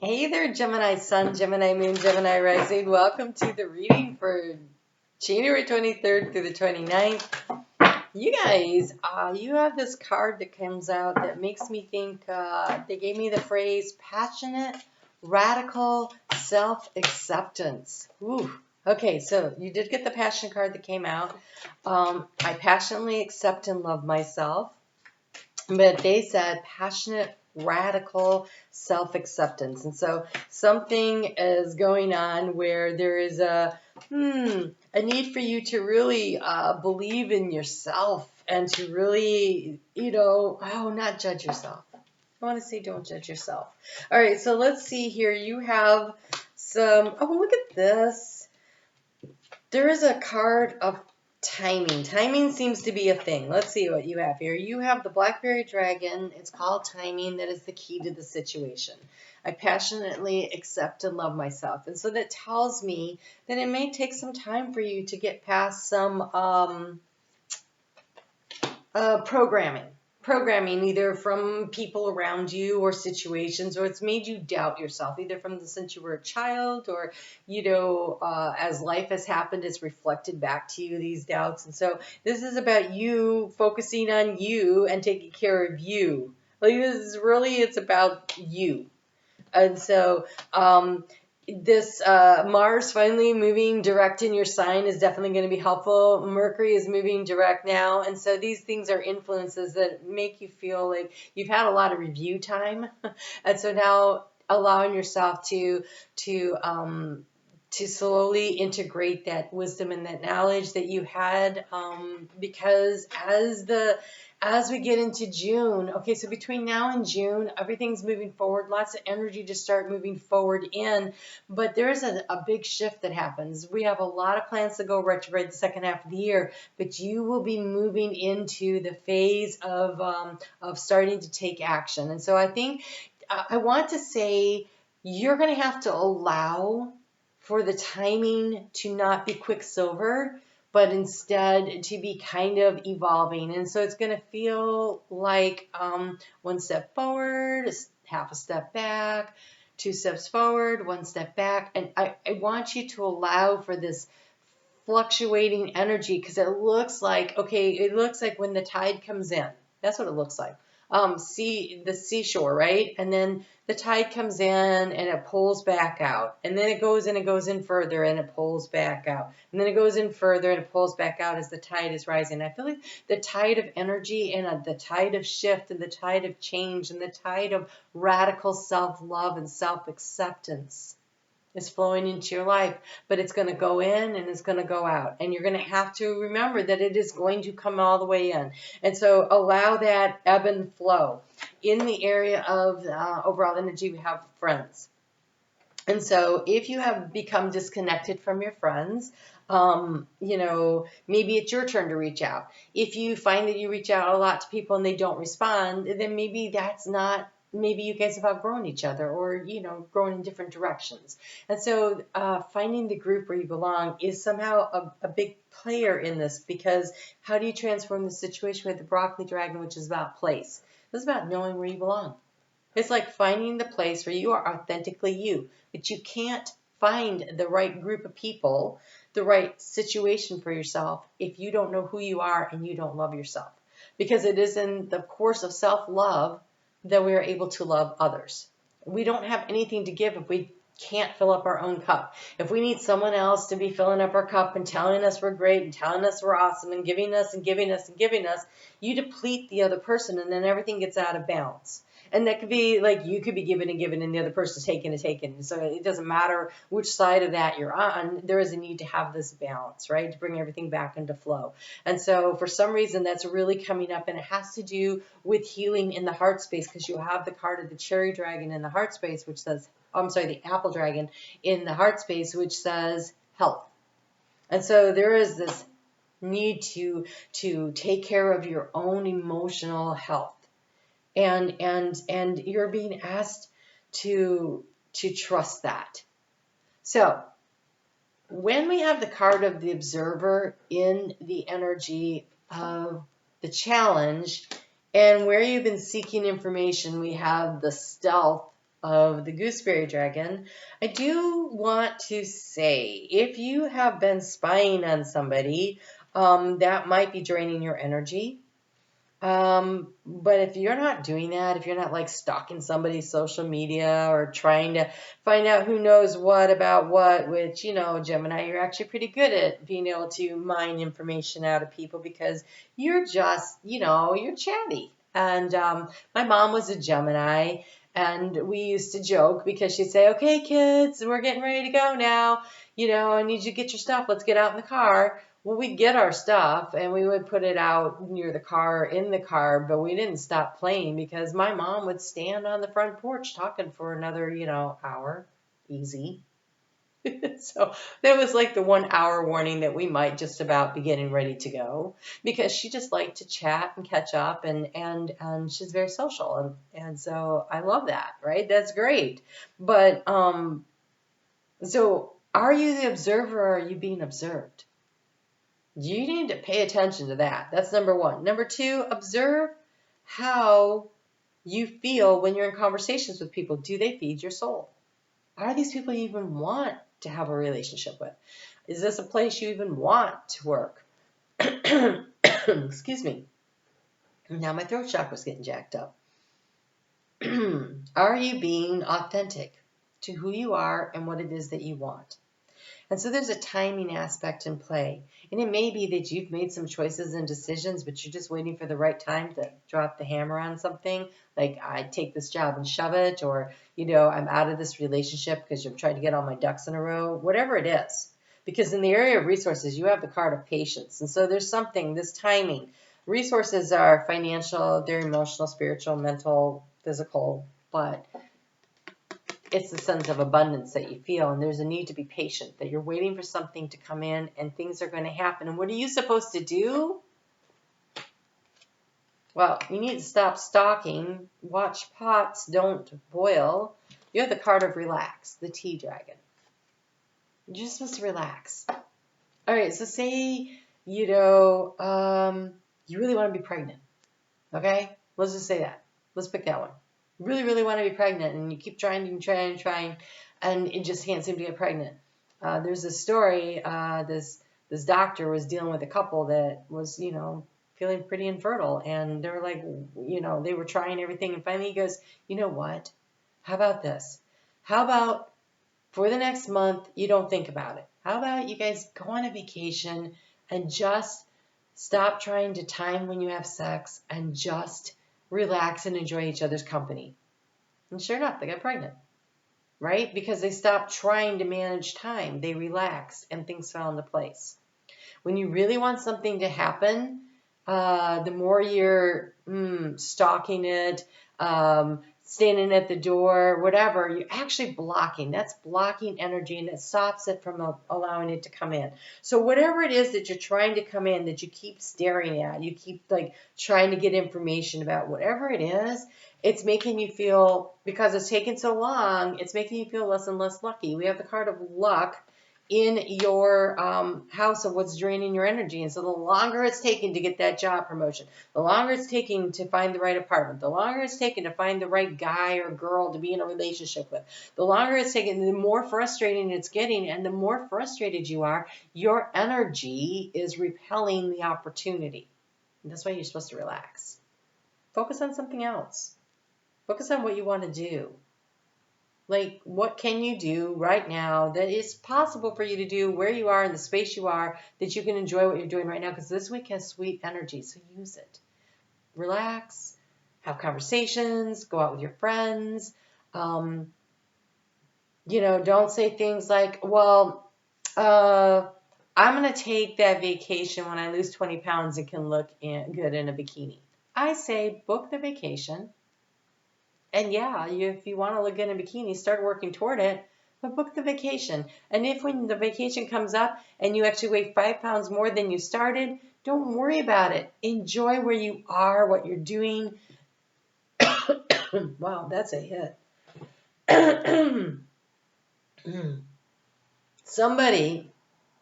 Hey there, Gemini Sun, Gemini Moon, Gemini Rising. Welcome to the reading for January 23rd through the 29th. You guys, you have this card that comes out that makes me think, they gave me the phrase passionate, radical self-acceptance. Ooh. Okay, so you did get the passion card that came out. I passionately accept and love myself. But they said passionate, radical self-acceptance. And so something is going on where there is a need for you to really believe in yourself and to really, not judge yourself. I want to say don't judge yourself. All right, so let's see here. You have some, look at this. There is a card of timing. Timing seems to be a thing. Let's see what you have here. You have the Blackberry Dragon. It's called timing. That is the key to the situation. I passionately accept and love myself. And so that tells me that it may take some time for you to get past some programming either from people around you or situations, or it's made you doubt yourself either since you were a child or as life has happened, it's reflected back to you, these doubts. And so this is about you focusing on you and taking care of you. Like, it's about you. And so this Mars finally moving direct in your sign is definitely going to be helpful. Mercury is moving direct now. And so these things are influences that make you feel like you've had a lot of review time. And so now allowing yourself to slowly integrate that wisdom and that knowledge that you had, because as we get into June, okay, so between now and June, everything's moving forward, lots of energy to start moving forward in, but there is a big shift that happens. We have a lot of plans to go retrograde the second half of the year, but you will be moving into the phase of starting to take action. And so I think, I want to say, you're going to have to allow for the timing to not be quicksilver, but instead to be kind of evolving. And so it's going to feel like one step forward, half a step back, 2 steps forward, 1 step back. And I want you to allow for this fluctuating energy, because it looks like when the tide comes in, that's what it looks like. The seashore, right? And then the tide comes in and it pulls back out. And then it goes in further and it pulls back out. And then it goes in further and it pulls back out as the tide is rising. I feel like the tide of energy and the tide of shift and the tide of change and the tide of radical self-love and self-acceptance is flowing into your life, but it's going to go in and it's going to go out. And you're going to have to remember that it is going to come all the way in. And so allow that ebb and flow. In the area of overall energy, we have friends. And so if you have become disconnected from your friends, maybe it's your turn to reach out. If you find that you reach out a lot to people and they don't respond, then maybe maybe you guys have outgrown each other or, grown in different directions. And so finding the group where you belong is somehow a big player in this, because how do you transform the situation with the broccoli dragon, which is about place? It's about knowing where you belong. It's like finding the place where you are authentically you, but you can't find the right group of people, the right situation for yourself if you don't know who you are and you don't love yourself. Because it is in the course of self-love that we are able to love others. We don't have anything to give if we can't fill up our own cup. If we need someone else to be filling up our cup and telling us we're great and telling us we're awesome and giving us and giving us and giving us, you deplete the other person and then everything gets out of balance. And that could be like you could be giving and giving and the other person's taking and taking. So it doesn't matter which side of that you're on. There is a need to have this balance, right? To bring everything back into flow. And so for some reason that's really coming up, and it has to do with healing in the heart space, because you have the card of the cherry dragon in the heart space, which says, the apple dragon in the heart space, which says health. And so there is this need to take care of your own emotional health. And you're being asked to trust that. So when we have the card of the observer in the energy of the challenge and where you've been seeking information, we have the stealth of the gooseberry dragon, I do want to say, if you have been spying on somebody, that might be draining your energy. But if you're not doing that, if you're not like stalking somebody's social media or trying to find out who knows what about what, which, Gemini, you're actually pretty good at being able to mine information out of people because you're just, you're chatty. And my mom was a Gemini, and we used to joke because she'd say, okay, kids, we're getting ready to go now. I need you to get your stuff. Let's get out in the car. Well, we'd get our stuff and we would put it out near the car, in the car, but we didn't stop playing because my mom would stand on the front porch talking for another, hour. Easy. So that was like the 1 hour warning that we might just about be getting ready to go because she just liked to chat and catch up and she's very social. And so I love that, right? That's great. But, so are you the observer or are you being observed? You need to pay attention to that. That's number one. Number two, observe how you feel when you're in conversations with people. Do they feed your soul? Are these people you even want to have a relationship with? Is this a place you even want to work? Excuse me. Now my throat chakra's getting jacked up. Are you being authentic to who you are and what it is that you want? And so there's a timing aspect in play. And it may be that you've made some choices and decisions, but you're just waiting for the right time to drop the hammer on something. Like, I take this job and shove it, or, I'm out of this relationship because you're trying to get all my ducks in a row, whatever it is. Because in the area of resources, you have the card of patience. And so there's something, this timing. Resources are financial, they're emotional, spiritual, mental, physical, but it's the sense of abundance that you feel, and there's a need to be patient, that you're waiting for something to come in and things are going to happen. And what are you supposed to do? Well, you need to stop stalking, watch pots don't boil. You have the card of relax, the tea dragon. You're just supposed to relax. All right, so say, you really want to be pregnant, okay? Let's just say that. Let's pick that one. Really, really want to be pregnant, and you keep trying, and it just can't seem to get pregnant. There's a story, this doctor was dealing with a couple that was, feeling pretty infertile, and they were like, they were trying everything, and finally he goes, you know what? How about this? How about for the next month, you don't think about it? How about you guys go on a vacation and just stop trying to time when you have sex and just relax and enjoy each other's company? And sure enough, they got pregnant, right? Because they stopped trying to manage time. They relaxed and things fell into place. When you really want something to happen, the more you're stalking it, standing at the door, whatever, you're actually blocking. That's blocking energy, and it stops it from allowing it to come in. So whatever it is that you're trying to come in, that you keep staring at, you keep trying to get information about, whatever it is, it's making you feel, because it's taken so long, it's making you feel less and less lucky. We have the card of luck in your house of what's draining your energy. And so the longer it's taking to get that job promotion, the longer it's taking to find the right apartment, the longer it's taking to find the right guy or girl to be in a relationship with, the longer it's taking, the more frustrating it's getting. And the more frustrated you are, your energy is repelling the opportunity. And that's why you're supposed to relax. Focus on something else. Focus on what you want to do. Like, what can you do right now that is possible for you to do where you are in the space you are, that you can enjoy what you're doing right now? Because this week has sweet energy, so use it. Relax, have conversations, go out with your friends. Don't say things like, well, I'm going to take that vacation when I lose 20 pounds and can look good in a bikini. I say book the vacation. And yeah, if you want to look good in a bikini, start working toward it, but book the vacation. And if when the vacation comes up and you actually weigh 5 pounds more than you started, don't worry about it. Enjoy where you are, what you're doing. Wow, that's a hit. Somebody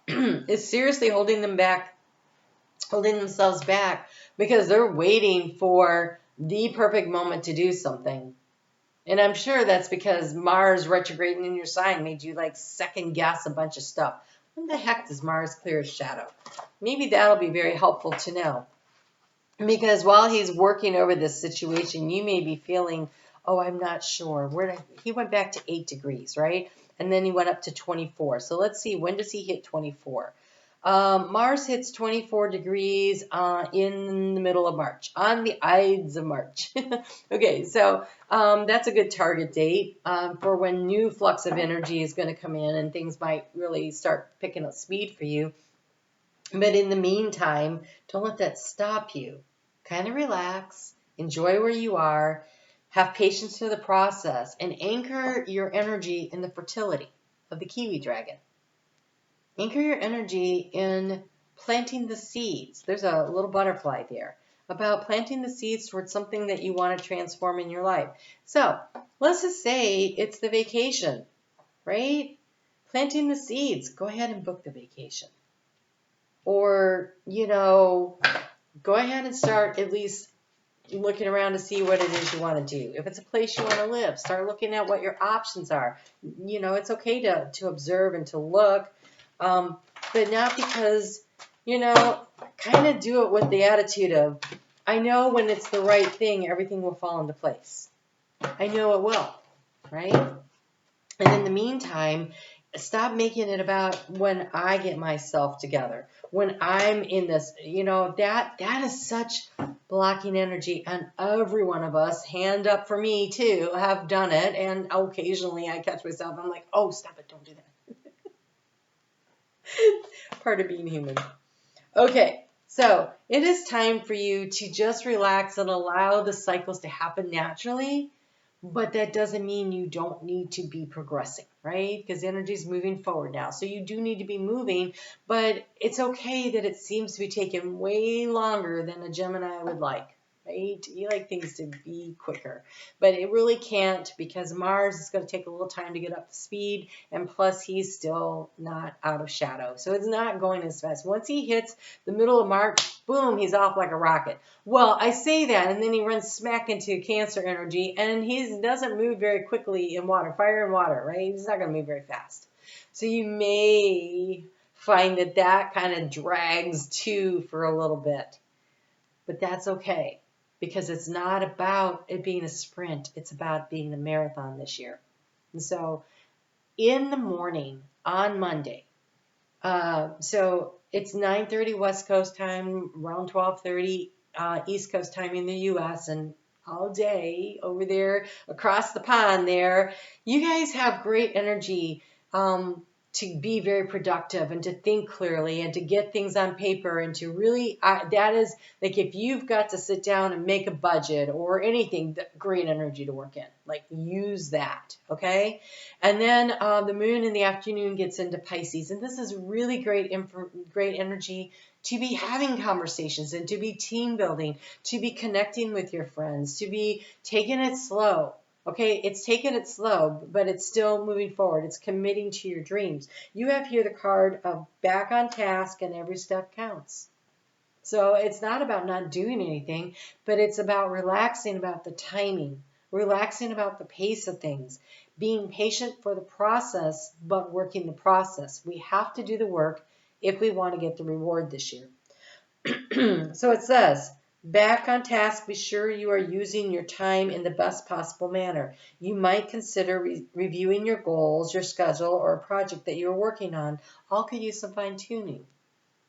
is seriously holding themselves back because they're waiting for the perfect moment to do something. And I'm sure that's because Mars retrograding in your sign made you like second guess a bunch of stuff. When the heck does Mars clear his shadow? Maybe that'll be very helpful to know. Because while he's working over this situation, you may be feeling, oh, I'm not sure. He went back to 8 degrees, right? And then he went up to 24. So let's see, when does he hit 24? Mars hits 24 degrees in the middle of March, on the Ides of March. Okay, so that's a good target date for when new flux of energy is going to come in and things might really start picking up speed for you. But in the meantime, don't let that stop you. Kind of relax, enjoy where you are, have patience through the process, and anchor your energy in the fertility of the kiwi dragon. Anchor your energy in planting the seeds. There's a little butterfly there about planting the seeds towards something that you want to transform in your life. So let's just say it's the vacation, right? Planting the seeds. Go ahead and book the vacation. Or, go ahead and start at least looking around to see what it is you want to do. If it's a place you want to live, start looking at what your options are. It's okay to observe and to look, but not because, kind of do it with the attitude of, I know when it's the right thing, everything will fall into place. I know it will, right? And in the meantime, stop making it about when I get myself together, when I'm in this, that is such blocking energy. And every one of us, hand up for me too, have done it. And occasionally I catch myself, I'm like, oh, stop it, don't do that. Part of being human. Okay, so it is time for you to just relax and allow the cycles to happen naturally. But that doesn't mean you don't need to be progressing, right? Because energy is moving forward now. So you do need to be moving, but it's okay that it seems to be taking way longer than a Gemini would like, right? You like things to be quicker, but it really can't because Mars is going to take a little time to get up to speed, and plus he's still not out of shadow. So it's not going as fast. Once he hits the middle of March, boom, he's off like a rocket. Well, I say that, and then he runs smack into Cancer energy, and he doesn't move very quickly in water, fire and water, right? He's not going to move very fast. So you may find that kind of drags too for a little bit. But that's okay, because it's not about it being a sprint. It's about being a marathon this year. And so in the morning on Monday, so it's 9:30 West Coast time, around 12:30 East Coast time in the U.S., and all day over there across the pond there, you guys have great energy to be very productive and to think clearly and to get things on paper and to really, that is like if you've got to sit down and make a budget or anything, great energy to work in. Like use that, okay? And then the moon in the afternoon gets into Pisces, and this is really great energy to be having conversations and to be team building, to be connecting with your friends, to be taking it slow. Okay, it's taking it slow, but it's still moving forward. It's committing to your dreams. You have here the card of back on task and every step counts. So it's not about not doing anything, but it's about relaxing about the timing, relaxing about the pace of things, being patient for the process, but working the process. We have to do the work if we want to get the reward this year. So it says, back on task, be sure you are using your time in the best possible manner. You might consider reviewing your goals, your schedule, or a project that you're working on. All could use some fine-tuning.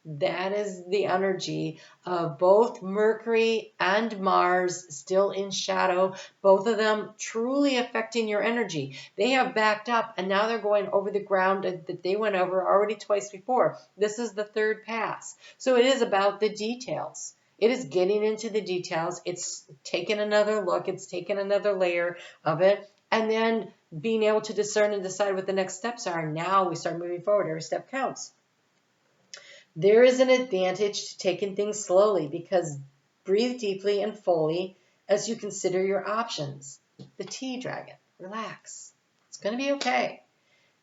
That is the energy of both Mercury and Mars still in shadow, both of them truly affecting your energy. They have backed up, and now they're going over the ground that they went over already twice before. This is the third pass. So it is about the details. It is getting into the details. It's taking another look. It's taking another layer of it. And then being able to discern and decide what the next steps are. Now we start moving forward. Every step counts. There is an advantage to taking things slowly because breathe deeply and fully as you consider your options. The Tea Dragon. Relax. It's going to be okay.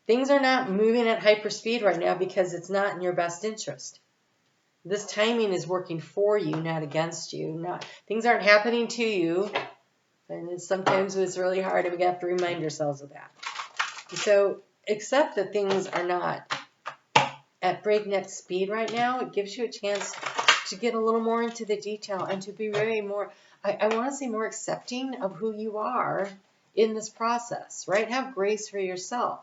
Things are not moving at hyperspeed right now because it's not in your best interest. This timing is working for you, not against you. Things aren't happening to you. And sometimes it's really hard, and we have to remind ourselves of that. So accept that things are not at breakneck speed right now. It gives you a chance to get a little more into the detail and to be very more, I want to say more accepting of who you are in this process, right? Have grace for yourself.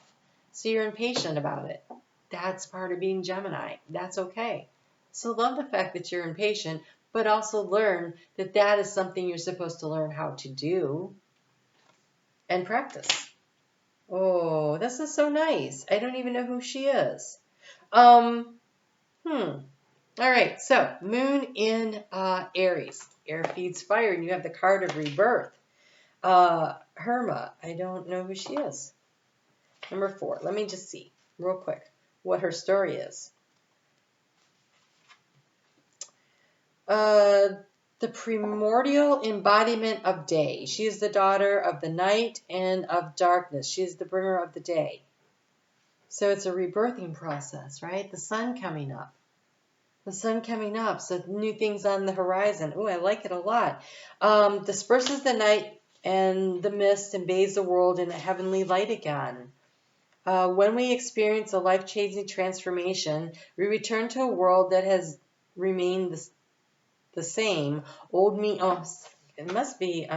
So you're impatient about it. That's part of being Gemini. That's okay. So love the fact that you're impatient, but also learn that that is something you're supposed to learn how to do and practice. Oh, this is so nice. I don't even know who she is. All right, so Moon in Aries. Air feeds fire, and you have the card of rebirth. Herma, I don't know who she is. Number 4, let me just see real quick what her story is. The primordial embodiment of day. She is the daughter of the night and of darkness. She is the bringer of the day. So it's a rebirthing process, right? The sun coming up. The sun coming up, so new things on the horizon. Oh, I like it a lot. Disperses the night and the mist and bathes the world in a heavenly light again. When we experience a life-changing transformation, we return to a world that has remained the same. It must be...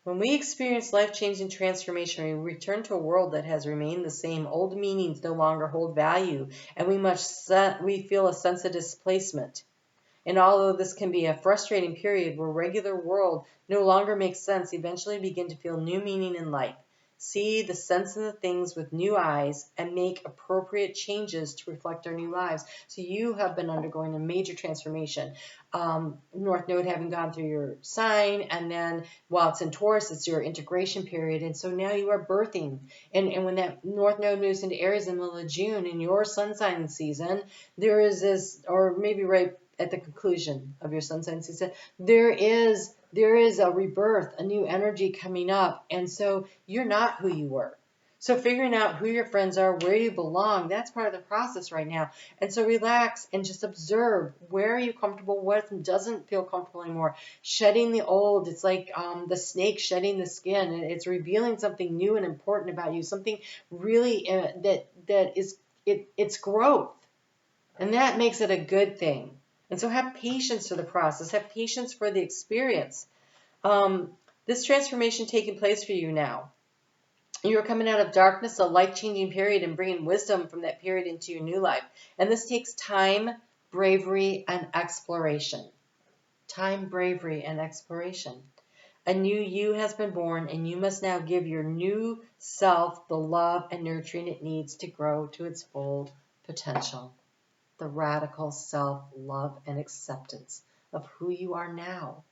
When we experience life-changing transformation, we return to a world that has remained the same. Old meanings no longer hold value, and we feel a sense of displacement. And although this can be a frustrating period where regular world no longer makes sense, eventually begin to feel new meaning in life. See the sense in the things with new eyes and make appropriate changes to reflect our new lives. So you have been undergoing a major transformation. North Node having gone through your sign, and then while it's in Taurus, it's your integration period. And so now you are birthing. And when that North Node moves into Aries in the middle of June in your sun sign season, there is this, or maybe right at the conclusion of your sun sign season, there is a rebirth, a new energy coming up. And so you're not who you were. So figuring out who your friends are, where you belong, that's part of the process right now. And so relax and just observe, where are you comfortable, what doesn't feel comfortable anymore. Shedding the old, it's like the snake shedding the skin. And it's revealing something new and important about you, something really it's growth. And that makes it a good thing. And so have patience for the process. Have patience for the experience. This transformation taking place for you now. You're coming out of darkness, a life-changing period, and bringing wisdom from that period into your new life. And this takes time, bravery, and exploration. Time, bravery, and exploration. A new you has been born, and you must now give your new self the love and nurturing it needs to grow to its full potential. The radical self-love and acceptance of who you are now.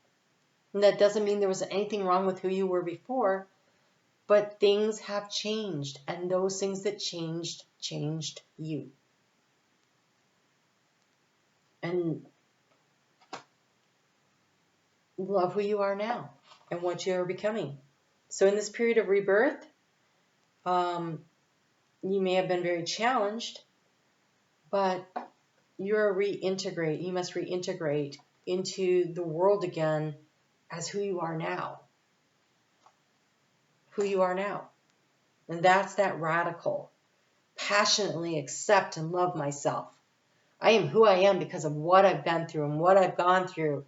And that doesn't mean there was anything wrong with who you were before, but things have changed, and those things that changed you. And love who you are now and what you are becoming. So in this period of rebirth, you may have been very challenged, but you must reintegrate into the world again as who you are now. Who you are now. And that's that radical, passionately accept and love myself. I am who I am because of what I've been through and what I've gone through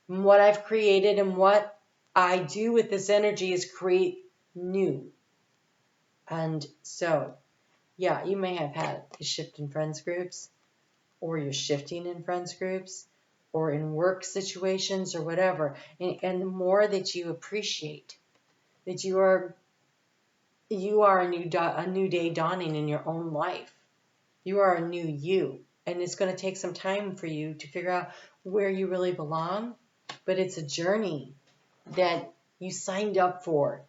and what I've created, and what I do with this energy is create new. And so, yeah, you may have had a shift in friends groups, or you're shifting in friends groups, or in work situations, or whatever. And the more that you appreciate that you are a new day dawning in your own life. You are a new you. And it's going to take some time for you to figure out where you really belong. But it's a journey that you signed up for.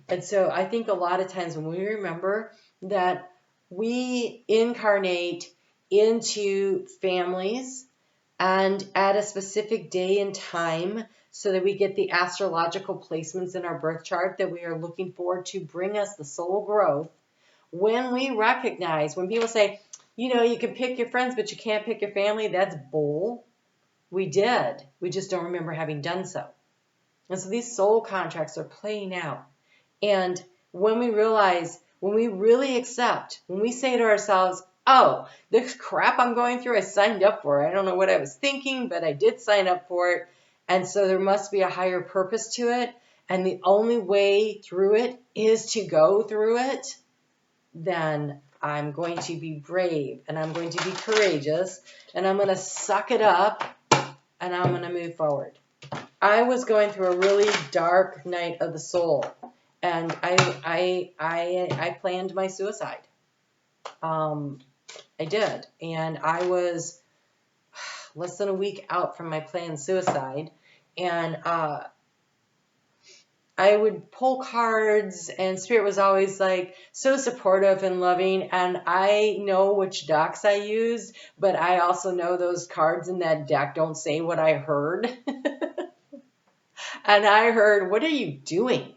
And so I think a lot of times when we remember that we incarnate into families and at a specific day and time, so that we get the astrological placements in our birth chart that we are looking for to bring us the soul growth. When we recognize, when people say, you can pick your friends, but you can't pick your family, that's bull. We did. We just don't remember having done so. And so these soul contracts are playing out. And when we realize, when we really accept, when we say to ourselves, oh, this crap I'm going through, I signed up for it. I don't know what I was thinking, but I did sign up for it. And so there must be a higher purpose to it. And the only way through it is to go through it. Then I'm going to be brave and I'm going to be courageous and I'm going to suck it up and I'm going to move forward. I was going through a really dark night of the soul, and I planned my suicide. I did, and I was less than a week out from my planned suicide, and I would pull cards, and Spirit was always like so supportive and loving, and I know which decks I used, but I also know those cards in that deck don't say what I heard. And I heard, what are you doing?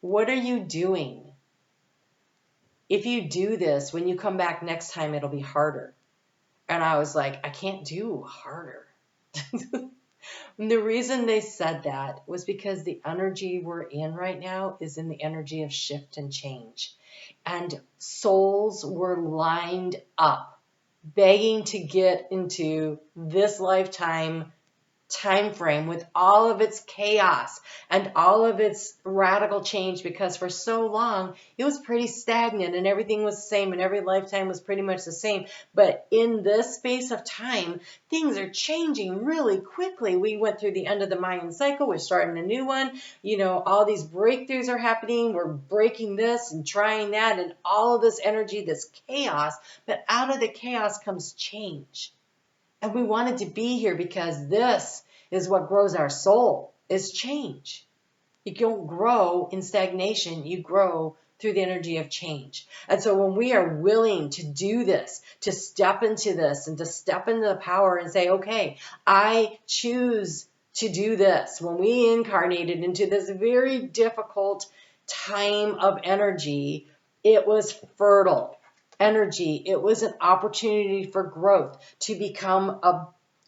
What are you doing? If you do this, when you come back next time, it'll be harder. And I was like, I can't do harder. And the reason they said that was because the energy we're in right now is in the energy of shift and change. And souls were lined up, begging to get into this lifetime time frame with all of its chaos and all of its radical change, because for so long it was pretty stagnant and everything was the same and every lifetime was pretty much the same. But in this space of time, things are changing really quickly. We went through the end of the Mayan cycle. We're starting a new one. You know, all these breakthroughs are happening. We're breaking this and trying that and all of this energy, this chaos. But out of the chaos comes change. And we wanted to be here because this is what grows our soul, is change. You don't grow in stagnation. You grow through the energy of change. And so when we are willing to do this, to step into this and to step into the power and say, okay, I choose to do this. When we incarnated into this very difficult time of energy, it was fertile energy. It was an opportunity for growth, to become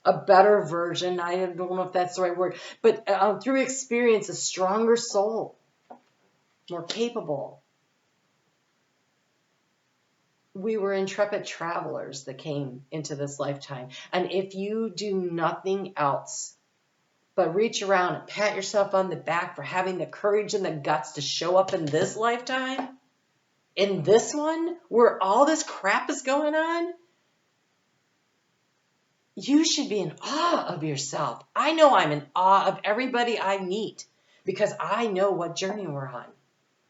a better version. I don't know if that's the right word, but through experience, a stronger soul, more capable. We were intrepid travelers that came into this lifetime. And if you do nothing else but reach around and pat yourself on the back for having the courage and the guts to show up in this lifetime, in this one, where all this crap is going on, you should be in awe of yourself. I know I'm in awe of everybody I meet because I know what journey we're on.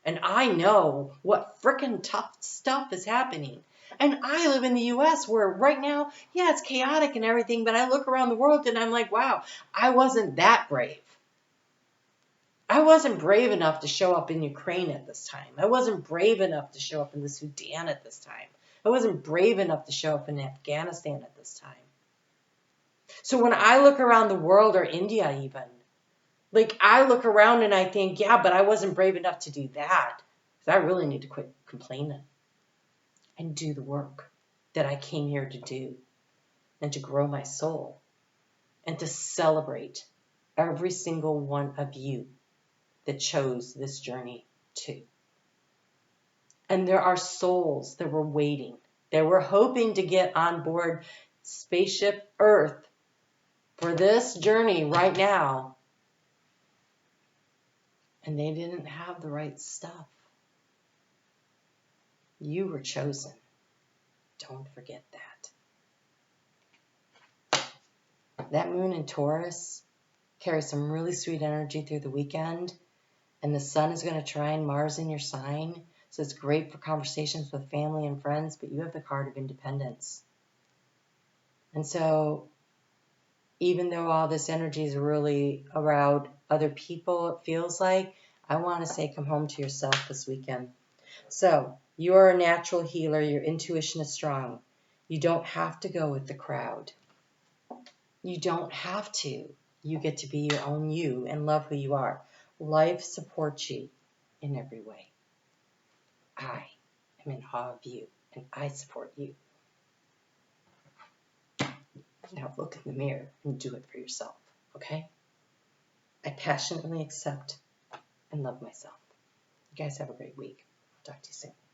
And I know what frickin' tough stuff is happening. And I live in the U.S. where right now, yeah, it's chaotic and everything, but I look around the world and I'm like, wow, I wasn't that brave. I wasn't brave enough to show up in Ukraine at this time. I wasn't brave enough to show up in the Sudan at this time. I wasn't brave enough to show up in Afghanistan at this time. So when I look around the world, or India even, like I look around and I think, yeah, but I wasn't brave enough to do that. So I really need to quit complaining and do the work that I came here to do, and to grow my soul and to celebrate every single one of you that chose this journey too. And there are souls that were waiting. They were hoping to get on board Spaceship Earth for this journey right now. And they didn't have the right stuff. You were chosen. Don't forget that. That moon in Taurus carries some really sweet energy through the weekend. And the sun is going to trine Mars in your sign. So it's great for conversations with family and friends, but you have the card of independence. And so even though all this energy is really around other people, it feels like, I want to say come home to yourself this weekend. So you are a natural healer. Your intuition is strong. You don't have to go with the crowd. You don't have to. You get to be your own you and love who you are. Life supports you in every way. I am in awe of you, and I support you. Now look in the mirror and do it for yourself, okay? I passionately accept and love myself. You guys have a great week. Talk to you soon.